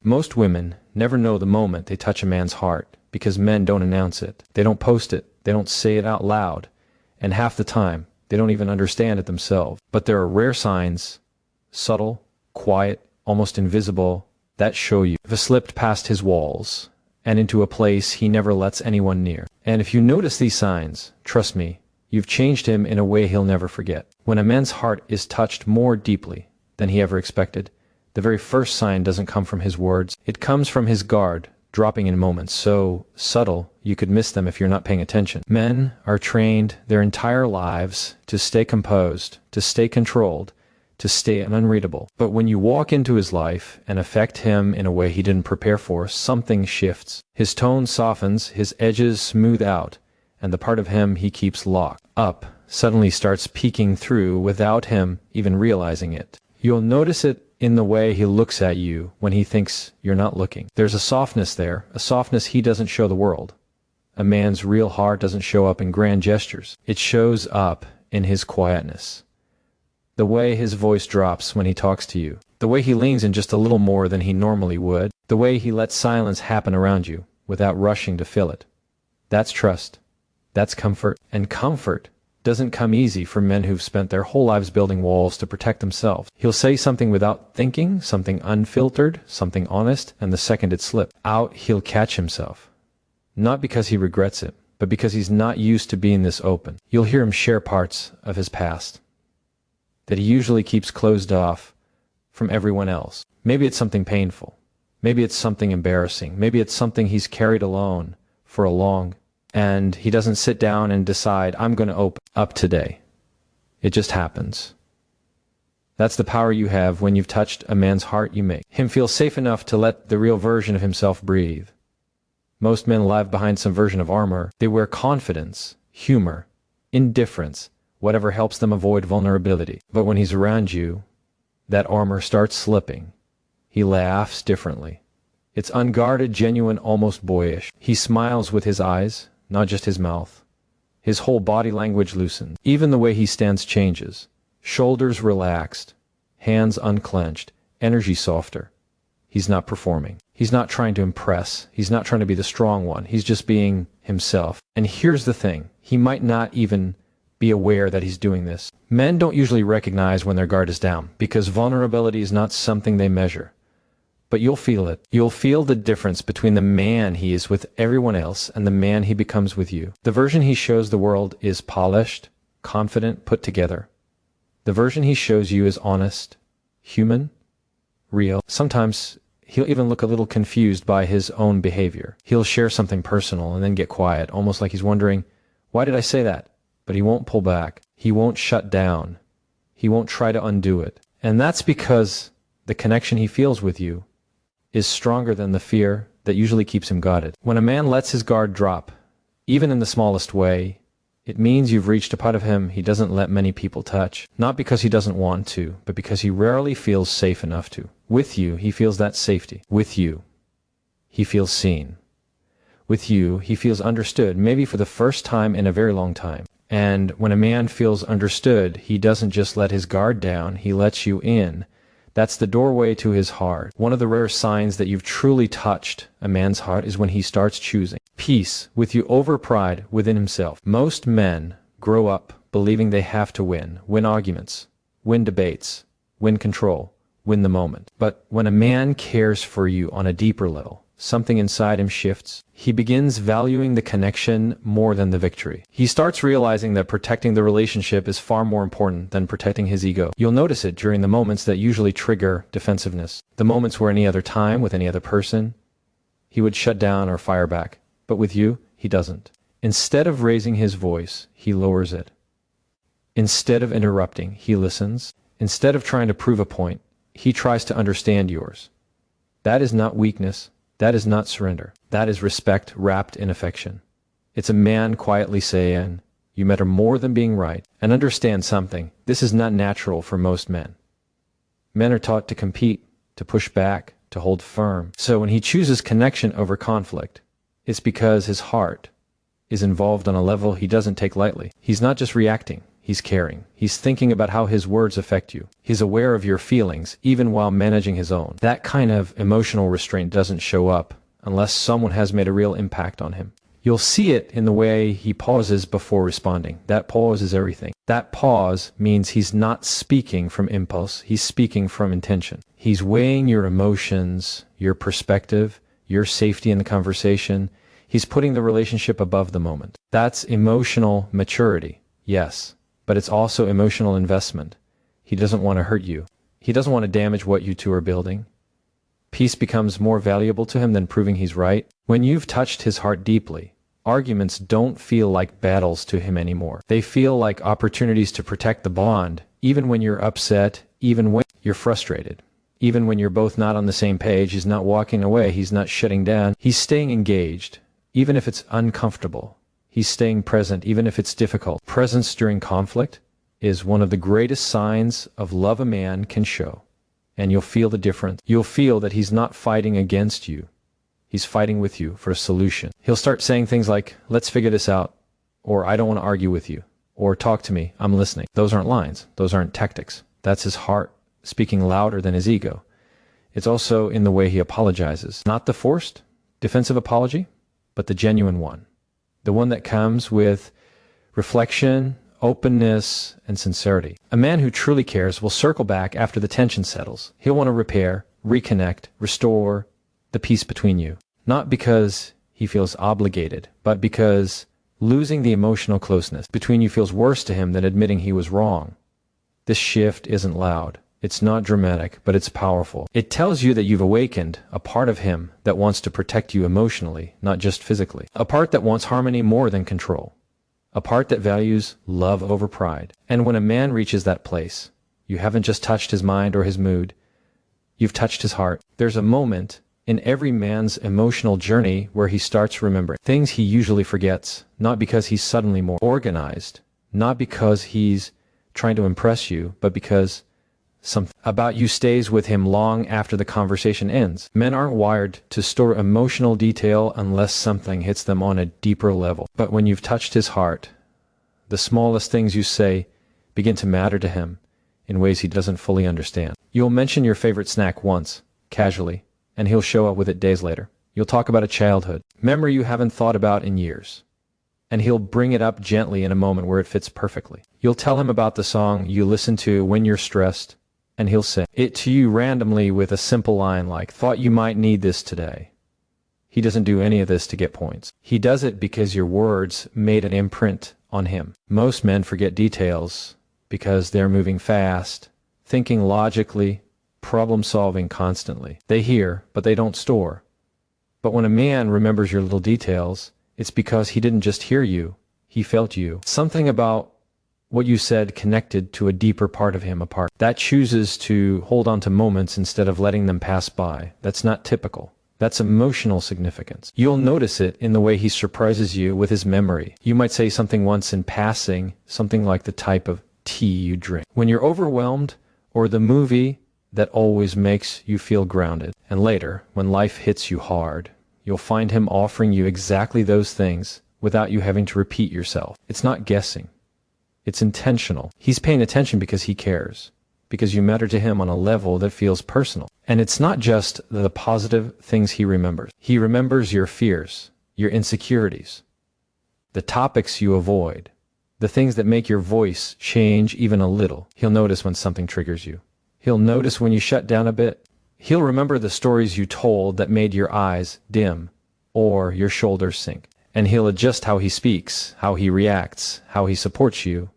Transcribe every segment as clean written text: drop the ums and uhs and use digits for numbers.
Most women never know the moment they touch a man's heart because men don't announce it. They don't post it. They don't say it out loud. And half the time, they don't even understand it themselves. But there are rare signs, subtle, quiet, almost invisible, that show you if slipped past his walls and into a place he never lets anyone near. And if you notice these signs, trust me, you've changed him in a way he'll never forget. When a man's heart is touched more deeply than he ever expected, the very first sign doesn't come from his words. It comes from his guard dropping in moments so subtle you could miss them if you're not paying attention. Men are trained their entire lives to stay composed, to stay controlled, to stay unreadable. But when you walk into his life and affect him in a way he didn't prepare for, something shifts. His tone softens, his edges smooth out, and the part of him he keeps locked up suddenly starts peeking through without him even realizing it. You'll notice it in the way he looks at you when he thinks you're not looking. There's a softness there, a softness he doesn't show the world. A man's real heart doesn't show up in grand gestures. It shows up in his quietness. The way his voice drops when he talks to you. The way he leans in just a little more than he normally would. The way he lets silence happen around you without rushing to fill it. That's trust. That's comfort. And comfort doesn't come easy for men who've spent their whole lives building walls to protect themselves. He'll say something without thinking, something unfiltered, something honest, and the second it slips out, he'll catch himself. Not because he regrets it, but because he's not used to being this open. You'll hear him share parts of his past that he usually keeps closed off from everyone else. Maybe it's something painful. Maybe it's something embarrassing. Maybe it's something he's carried alone for a long, and he doesn't sit down and decide, I'm going to open up today. It just happens. That's the power you have when you've touched a man's heart. You make him feel safe enough to let the real version of himself breathe. Most men live behind some version of armor. They wear confidence, humor, indifference, whatever helps them avoid vulnerability. But when he's around you, that armor starts slipping. He laughs differently. It's unguarded, genuine, almost boyish. He smiles with his eyes, not just his mouth. His whole body language loosens. Even the way he stands changes. Shoulders relaxed, hands unclenched, energy softer. He's not performing. He's not trying to impress. He's not trying to be the strong one. He's just being himself. And here's the thing. He might not even be aware that he's doing this. Men don't usually recognize when their guard is down because vulnerability is not something they measure. But you'll feel it. You'll feel the difference between the man he is with everyone else and the man he becomes with you. The version he shows the world is polished, confident, put together. The version he shows you is honest, human, real. Sometimes he'll even look a little confused by his own behavior. He'll share something personal and then get quiet, almost like he's wondering, why did I say that? But he won't pull back. He won't shut down. He won't try to undo it. And that's because the connection he feels with you is stronger than the fear that usually keeps him guarded. When a man lets his guard drop, even in the smallest way, it means you've reached a part of him he doesn't let many people touch. Not because he doesn't want to, but because he rarely feels safe enough to. With you, he feels that safety. With you, he feels seen. With you, he feels understood, maybe for the first time in a very long time. And when a man feels understood, he doesn't just let his guard down, he lets you in. That's the doorway to his heart. One of the rare signs that you've truly touched a man's heart is when he starts choosing peace with you over pride within himself. Most men grow up believing they have to win arguments, win debates, win control, win the moment. But when a man cares for you on a deeper level, something inside him shifts. He begins valuing the connection more than the victory. He starts realizing that protecting the relationship is far more important than protecting his ego. You'll notice it during the moments that usually trigger defensiveness. The moments where any other time, with any other person, he would shut down or fire back. But with you, he doesn't. Instead of raising his voice, he lowers it. Instead of interrupting, he listens. Instead of trying to prove a point, he tries to understand yours. That is not weakness. That is not surrender. That is respect wrapped in affection. It's a man quietly saying, you matter more than being right. And understand something. This is not natural for most men. Men are taught to compete, to push back, to hold firm. So when he chooses connection over conflict, it's because his heart is involved on a level he doesn't take lightly. He's not just reacting. He's caring. He's thinking about how his words affect you. He's aware of your feelings, even while managing his own. That kind of emotional restraint doesn't show up unless someone has made a real impact on him. You'll see it in the way he pauses before responding. That pause is everything. That pause means he's not speaking from impulse. He's speaking from intention. He's weighing your emotions, your perspective, your safety in the conversation. He's putting the relationship above the moment. That's emotional maturity, yes, but it's also emotional investment. He doesn't want to hurt you. He doesn't want to damage what you two are building. Peace becomes more valuable to him than proving he's right. When you've touched his heart deeply, arguments don't feel like battles to him anymore. They feel like opportunities to protect the bond, even when you're upset, even when you're frustrated. Even when you're both not on the same page, he's not walking away, he's not shutting down. He's staying engaged, even if it's uncomfortable. He's staying present, even if it's difficult. Presence during conflict is one of the greatest signs of love a man can show. And you'll feel the difference. You'll feel that he's not fighting against you. He's fighting with you for a solution. He'll start saying things like, let's figure this out, or I don't want to argue with you, or talk to me, I'm listening. Those aren't lines. Those aren't tactics. That's his heart speaking louder than his ego. It's also in the way he apologizes. Not the forced, defensive apology, but the genuine one. The one that comes with reflection, openness, and sincerity. A man who truly cares will circle back after the tension settles. He'll want to repair, reconnect, restore the peace between you. Not because he feels obligated, but because losing the emotional closeness between you feels worse to him than admitting he was wrong. This shift isn't loud. It's not dramatic, but it's powerful. It tells you that you've awakened a part of him that wants to protect you emotionally, not just physically. A part that wants harmony more than control. A part that values love over pride. And when a man reaches that place, you haven't just touched his mind or his mood, you've touched his heart. There's a moment in every man's emotional journey where he starts remembering things he usually forgets, not because he's suddenly more organized, not because he's trying to impress you, but because something about you stays with him long after the conversation ends. Men aren't wired to store emotional detail unless something hits them on a deeper level. But when you've touched his heart, the smallest things you say begin to matter to him in ways he doesn't fully understand. You'll mention your favorite snack once, casually, and he'll show up with it days later. You'll talk about a childhood memory you haven't thought about in years, and he'll bring it up gently in a moment where it fits perfectly. You'll tell him about the song you listen to when you're stressed, and he'll say it to you randomly with a simple line like, thought you might need this today. He doesn't do any of this to get points. He does it because your words made an imprint on him. Most men forget details because they're moving fast, thinking logically, problem-solving constantly. They hear, but they don't store. But when a man remembers your little details, it's because he didn't just hear you, he felt you. Something about what you said connected to a deeper part of him, a part that chooses to hold on to moments instead of letting them pass by. That's not typical. That's emotional significance. You'll notice it in the way he surprises you with his memory. You might say something once in passing, something like the type of tea you drink when you're overwhelmed, or the movie that always makes you feel grounded. And later, when life hits you hard, you'll find him offering you exactly those things without you having to repeat yourself. It's not guessing. It's intentional. He's paying attention because he cares, because you matter to him on a level that feels personal. And it's not just the positive things he remembers. He remembers your fears, your insecurities, the topics you avoid, the things that make your voice change even a little. He'll notice when something triggers you. He'll notice when you shut down a bit. He'll remember the stories you told that made your eyes dim or your shoulders sink. And he'll adjust how he speaks, how he reacts, how he supports you,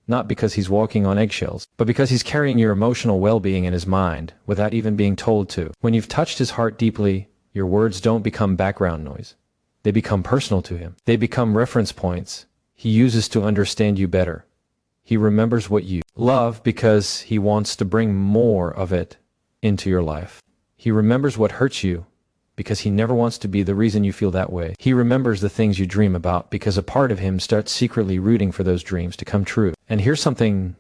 not because he's walking on eggshells, but because he's carrying your emotional well-being in his mind without even being told to. When you've touched his heart deeply, your words don't become background noise. They become personal to him. They become reference points he uses to understand you better. He remembers what you love because he wants to bring more of it into your life. He remembers what hurts you because he never wants to be the reason you feel that way. He remembers the things you dream about because a part of him starts secretly rooting for those dreams to come true. And here's something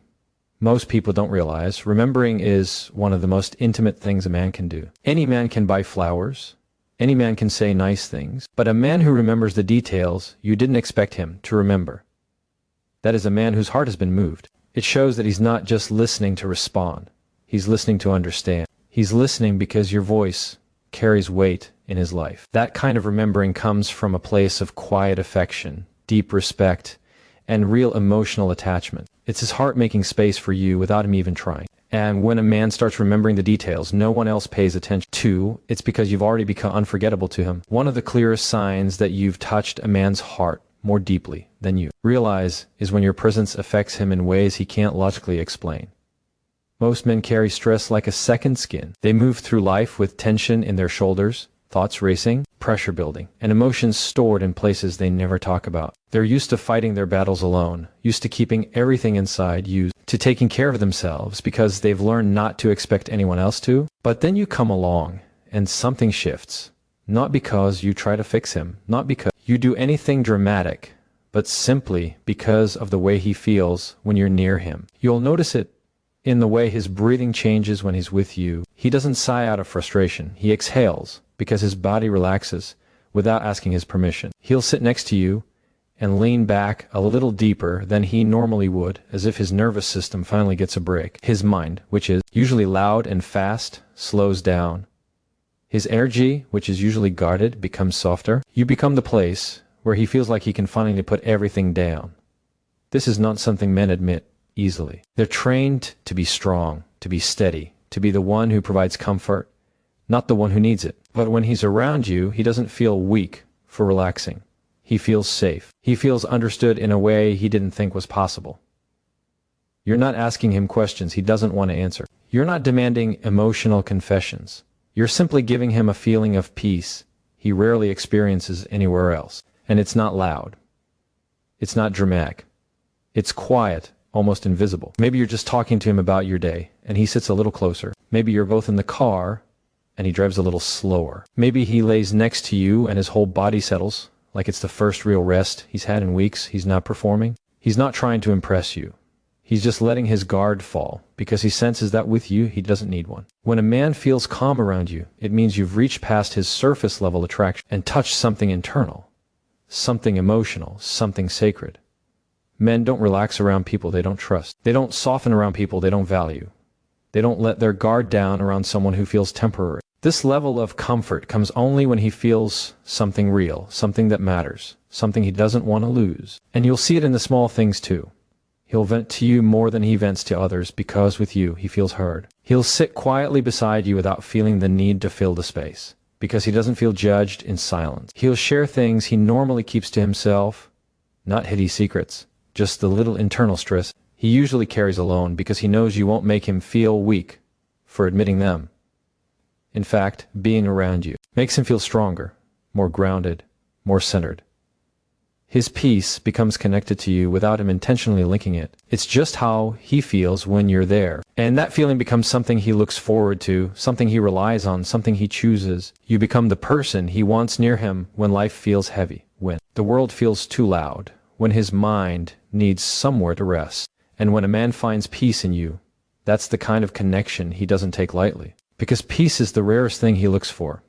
most people don't realize. Remembering is one of the most intimate things a man can do. Any man can buy flowers. Any man can say nice things. But a man who remembers the details you didn't expect him to remember That is a man whose heart has been moved. It shows that he's not just listening to respond. He's listening to understand. He's listening because your voice carries weight in his life. That kind of remembering comes from a place of quiet affection, deep respect, and real emotional attachment. It's his heart making space for you without him even trying. And when a man starts remembering the details no one else pays attention to, it's because you've already become unforgettable to him. One of the clearest signs that you've touched a man's heart more deeply than you realize is when your presence affects him in ways he can't logically explain. Most men carry stress like a second skin. They move through life with tension in their shoulders, thoughts racing, pressure building, and emotions stored in places they never talk about. They're used to fighting their battles alone, used to keeping everything inside, used to taking care of themselves because they've learned not to expect anyone else to. But then you come along and something shifts. Not because you try to fix him, not because you do anything dramatic, but simply because of the way he feels when you're near him. You'll notice it in the way his breathing changes when he's with you. He doesn't sigh out of frustration. He exhales because his body relaxes without asking his permission. He'll sit next to you and lean back a little deeper than he normally would, as if his nervous system finally gets a break. His mind, which is usually loud and fast, slows down. His energy, which is usually guarded, becomes softer. You become the place where he feels like he can finally put everything down. This is not something men admit easily. They're trained to be strong, to be steady, to be the one who provides comfort, not the one who needs it. But when he's around you, he doesn't feel weak for relaxing. He feels safe. He feels understood in a way he didn't think was possible. You're not asking him questions he doesn't want to answer. You're not demanding emotional confessions. You're simply giving him a feeling of peace he rarely experiences anywhere else. And it's not loud. It's not dramatic. It's quiet, almost invisible. Maybe you're just talking to him about your day, and he sits a little closer. Maybe you're both in the car, and he drives a little slower. Maybe he lays next to you, and his whole body settles, like it's the first real rest he's had in weeks. He's not performing. He's not trying to impress you. He's just letting his guard fall, because he senses that with you, he doesn't need one. When a man feels calm around you, it means you've reached past his surface level attraction and touched something internal, something emotional, something sacred. Men don't relax around people they don't trust. They don't soften around people they don't value. They don't let their guard down around someone who feels temporary. This level of comfort comes only when he feels something real, something that matters, something he doesn't want to lose. And you'll see it in the small things too. He'll vent to you more than he vents to others because with you he feels heard. He'll sit quietly beside you without feeling the need to fill the space, because he doesn't feel judged in silence. He'll share things he normally keeps to himself, not hidden secrets, just the little internal stress he usually carries alone because he knows you won't make him feel weak for admitting them. In fact, being around you makes him feel stronger, more grounded, more centered. His peace becomes connected to you without him intentionally linking it. It's just how he feels when you're there. And that feeling becomes something he looks forward to, something he relies on, something he chooses. You become the person he wants near him when life feels heavy, when the world feels too loud, when his mind needs somewhere to rest. And when a man finds peace in you, that's the kind of connection he doesn't take lightly. Because peace is the rarest thing he looks for,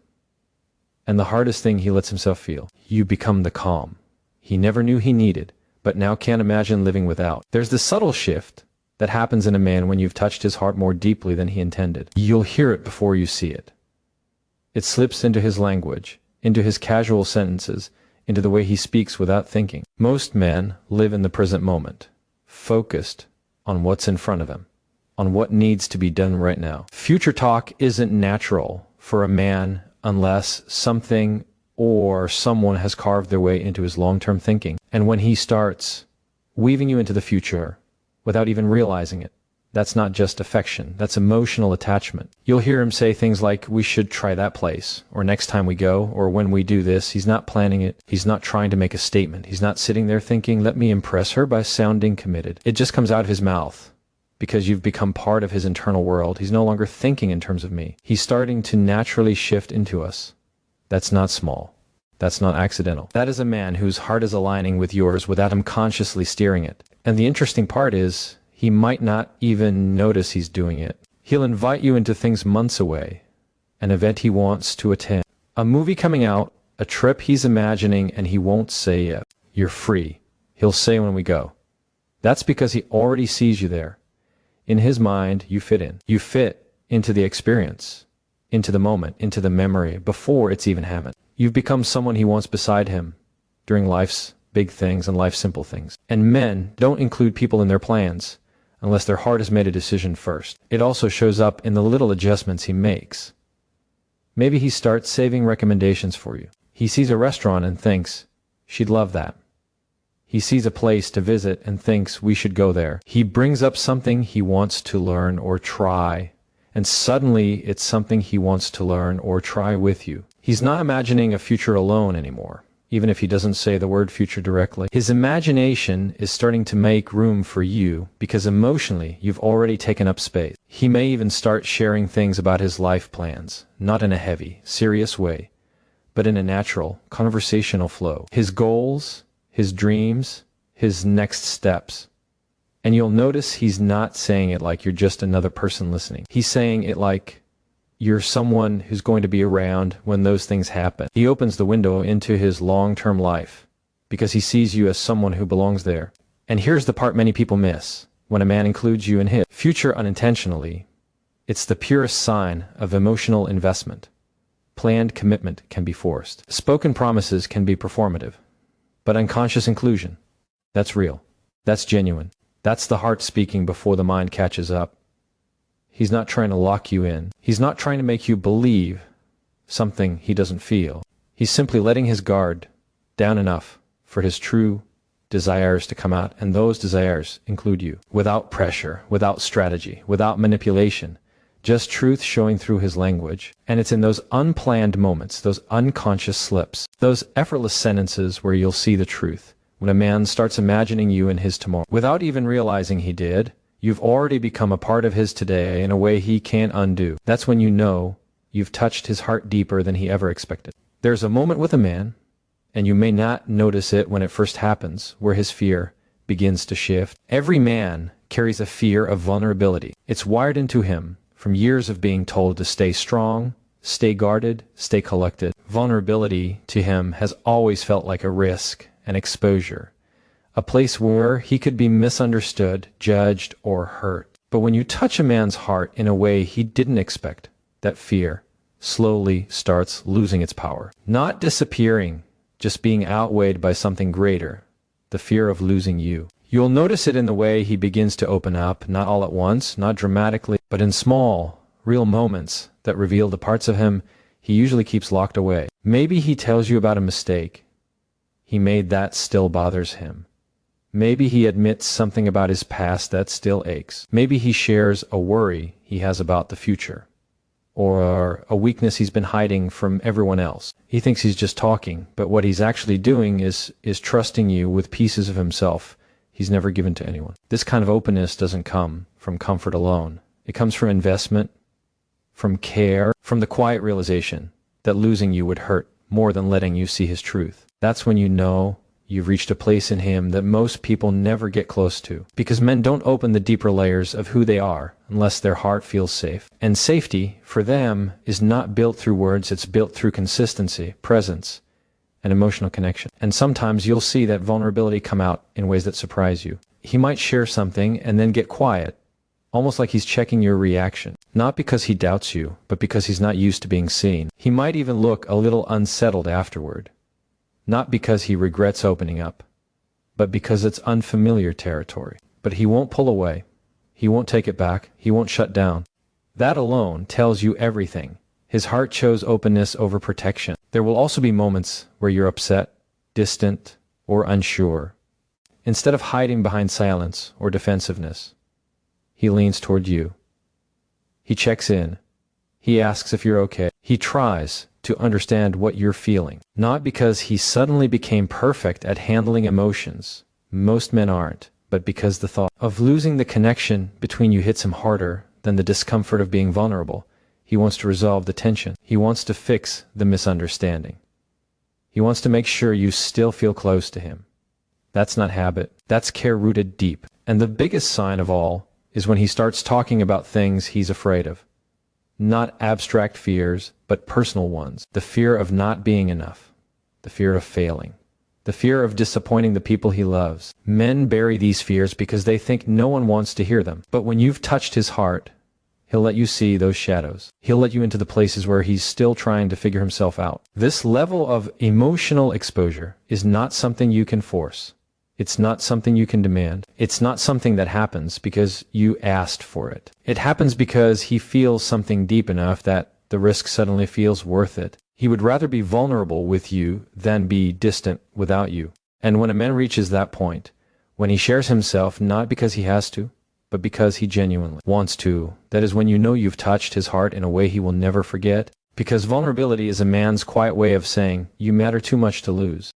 and the hardest thing he lets himself feel. You become the calm he never knew he needed, but now can't imagine living without. There's the subtle shift that happens in a man when you've touched his heart more deeply than he intended. You'll hear it before you see it. It slips into his language, into his casual sentences, into the way he speaks without thinking. Most men live in the present moment, focused on what's in front of him, on what needs to be done right now. Future talk isn't natural for a man unless something or someone has carved their way into his long-term thinking. And when he starts weaving you into the future without even realizing it, that's not just affection, that's emotional attachment. You'll hear him say things like, we should try that place, or next time we go, or when we do this. He's not planning it. He's not trying to make a statement. He's not sitting there thinking, let me impress her by sounding committed. It just comes out of his mouth. Because you've become part of his internal world. He's no longer thinking in terms of me. He's starting to naturally shift into us. That's not small. That's not accidental. That is a man whose heart is aligning with yours without him consciously steering it. And the interesting part is, he might not even notice he's doing it. He'll invite you into things months away, an event he wants to attend, a movie coming out, a trip he's imagining, and he won't say yet. You're free. He'll say when we go. That's because he already sees you there. In his mind, you fit in. You fit into the experience, into the moment, into the memory, before it's even happened. You've become someone he wants beside him during life's big things and life's simple things. And men don't include people in their plans unless their heart has made a decision first. It also shows up in the little adjustments he makes. Maybe he starts saving recommendations for you. He sees a restaurant and thinks, she'd love that. He sees a place to visit and thinks we should go there. He brings up something he wants to learn or try, and suddenly it's something he wants to learn or try with you. He's not imagining a future alone anymore, even if he doesn't say the word future directly. His imagination is starting to make room for you because emotionally you've already taken up space. He may even start sharing things about his life plans, not in a heavy, serious way, but in a natural, conversational flow. His goals, his dreams, his next steps. And you'll notice he's not saying it like you're just another person listening. He's saying it like you're someone who's going to be around when those things happen. He opens the window into his long-term life because he sees you as someone who belongs there. And here's the part many people miss when a man includes you in his future unintentionally. It's the purest sign of emotional investment. Planned commitment can be forced. Spoken promises can be performative. But unconscious inclusion, that's real. That's genuine. That's the heart speaking before the mind catches up. He's not trying to lock you in. He's not trying to make you believe something he doesn't feel. He's simply letting his guard down enough for his true desires to come out, and those desires include you. Without pressure, without strategy, without manipulation. Just truth showing through his language. And it's in those unplanned moments, those unconscious slips, those effortless sentences where you'll see the truth. When a man starts imagining you in his tomorrow, without even realizing he did, you've already become a part of his today in a way he can't undo. That's when you know you've touched his heart deeper than he ever expected. There's a moment with a man, and you may not notice it when it first happens, where his fear begins to shift. Every man carries a fear of vulnerability. It's wired into him from years of being told to stay strong, stay guarded, stay collected. Vulnerability to him has always felt like a risk, an exposure, a place where he could be misunderstood, judged, or hurt. But when you touch a man's heart in a way he didn't expect, that fear slowly starts losing its power. Not disappearing, just being outweighed by something greater, the fear of losing you. You'll notice it in the way he begins to open up, not all at once, not dramatically, but in small, real moments that reveal the parts of him he usually keeps locked away. Maybe he tells you about a mistake he made that still bothers him. Maybe he admits something about his past that still aches. Maybe he shares a worry he has about the future, or a weakness he's been hiding from everyone else. He thinks he's just talking, but what he's actually doing is trusting you with pieces of himself he's never given to anyone. This kind of openness doesn't come from comfort alone. It comes from investment, from care, from the quiet realization that losing you would hurt more than letting you see his truth. That's when you know you've reached a place in him that most people never get close to, because men don't open the deeper layers of who they are unless their heart feels safe. And safety, for them, is not built through words, it's built through consistency, presence, and emotional connection. And sometimes you'll see that vulnerability come out in ways that surprise you. He might share something and then get quiet, almost like he's checking your reaction. Not because he doubts you, but because he's not used to being seen. He might even look a little unsettled afterward. Not because he regrets opening up, but because it's unfamiliar territory. But he won't pull away. He won't take it back. He won't shut down. That alone tells you everything. His heart chose openness over protection. There will also be moments where you're upset, distant, or unsure. Instead of hiding behind silence or defensiveness, he leans toward you. He checks in. He asks if you're okay. He tries to understand what you're feeling. Not because he suddenly became perfect at handling emotions. Most men aren't. But because the thought of losing the connection between you hits him harder than the discomfort of being vulnerable. He wants to resolve the tension. He wants to fix the misunderstanding. He wants to make sure you still feel close to him. That's not habit. That's care rooted deep. And the biggest sign of all is when he starts talking about things he's afraid of. Not abstract fears, but personal ones. The fear of not being enough. The fear of failing. the fear of disappointing the people he loves. Men bury these fears because they think no one wants to hear them. But when you've touched his heart, he'll let you see those shadows. He'll let you into the places where he's still trying to figure himself out. This level of emotional exposure is not something you can force. It's not something you can demand. It's not something that happens because you asked for it. It happens because he feels something deep enough that the risk suddenly feels worth it. He would rather be vulnerable with you than be distant without you. And when a man reaches that point, when he shares himself not because he has to, but because he genuinely wants to, that is when you know you've touched his heart in a way he will never forget. Because vulnerability is a man's quiet way of saying, you matter too much to lose.